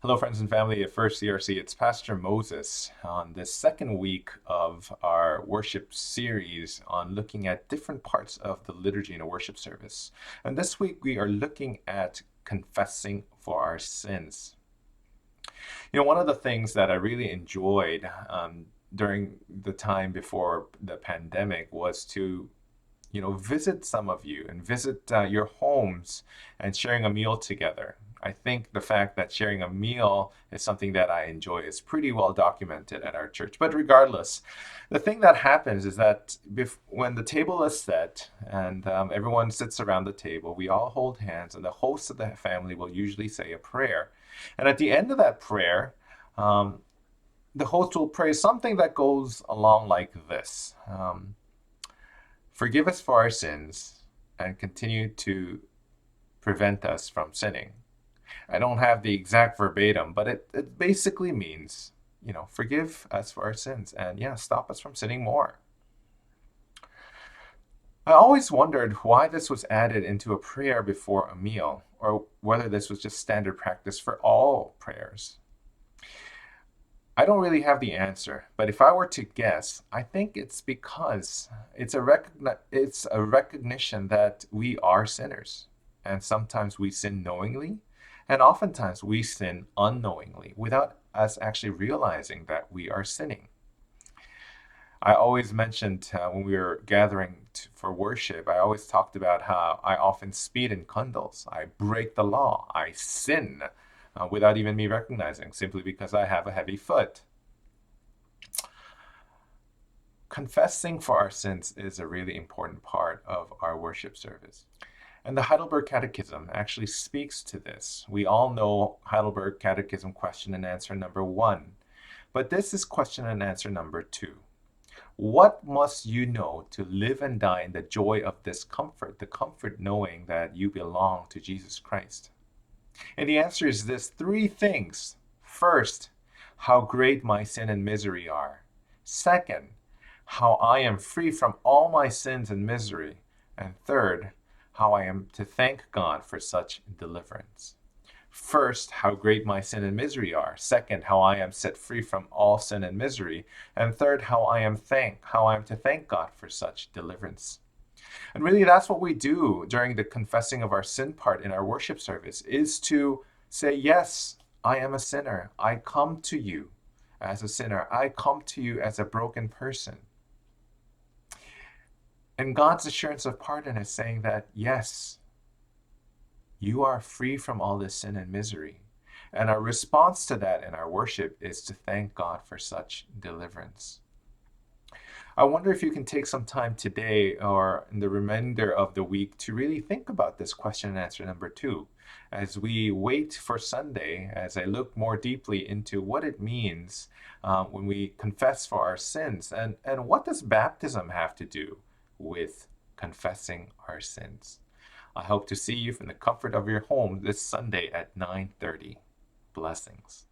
Hello, friends and family at First CRC. It's Pastor Moses on the second week of our worship series on looking at different parts of the liturgy in a worship service. And this week we are looking at confessing for our sins. One of the things that I really enjoyed during the time before the pandemic was to visit some of you and visit your homes and sharing a meal together. I think the fact that sharing a meal is something that I enjoy is pretty well documented at our church. But regardless, the thing that happens is that when the table is set and everyone sits around the table, we all hold hands, and the host of the family will usually say a prayer. And at the end of that prayer, um, the host will pray something that goes along like this. Forgive us for our sins and continue to prevent us from sinning. I don't have the exact verbatim, but it basically means, forgive us for our sins and, stop us from sinning more. I always wondered why this was added into a prayer before a meal, or whether this was just standard practice for all prayers. I don't really have the answer, but if I were to guess, I think it's because it's a recognition that we are sinners, and sometimes we sin knowingly, and oftentimes we sin unknowingly without us actually realizing that we are sinning. I always mentioned when we were gathering for worship, I always talked about how I often speed in condos. I break the law. I sin without even me recognizing, simply because I have a heavy foot. Confessing for our sins is a really important part of our worship service. And the Heidelberg Catechism actually speaks to this. We all know Heidelberg Catechism question and answer number 1. But this is question and answer number 2. What must you know to live and die in the joy of this comfort, the comfort knowing that you belong to Jesus Christ? And the answer is this: 3 things. First, how great my sin and misery are. Second, how I am free from all my sins and misery. And third, how I am to thank God for such deliverance. First, how great my sin and misery are. Second, how I am set free from all sin and misery. And third, how I am to thank God for such deliverance. And really, that's what we do during the confessing of our sin part in our worship service, is to say, yes, I am a sinner. I come to you as a sinner. I come to you as a broken person. And God's assurance of pardon is saying that, yes, you are free from all this sin and misery. And our response to that in our worship is to thank God for such deliverance. I wonder if you can take some time today or in the remainder of the week to really think about this question and answer number 2 as we wait for Sunday, as I look more deeply into what it means when we confess for our sins, and what does baptism have to do with confessing our sins. I hope to see you from the comfort of your home this Sunday at 9:30. Blessings.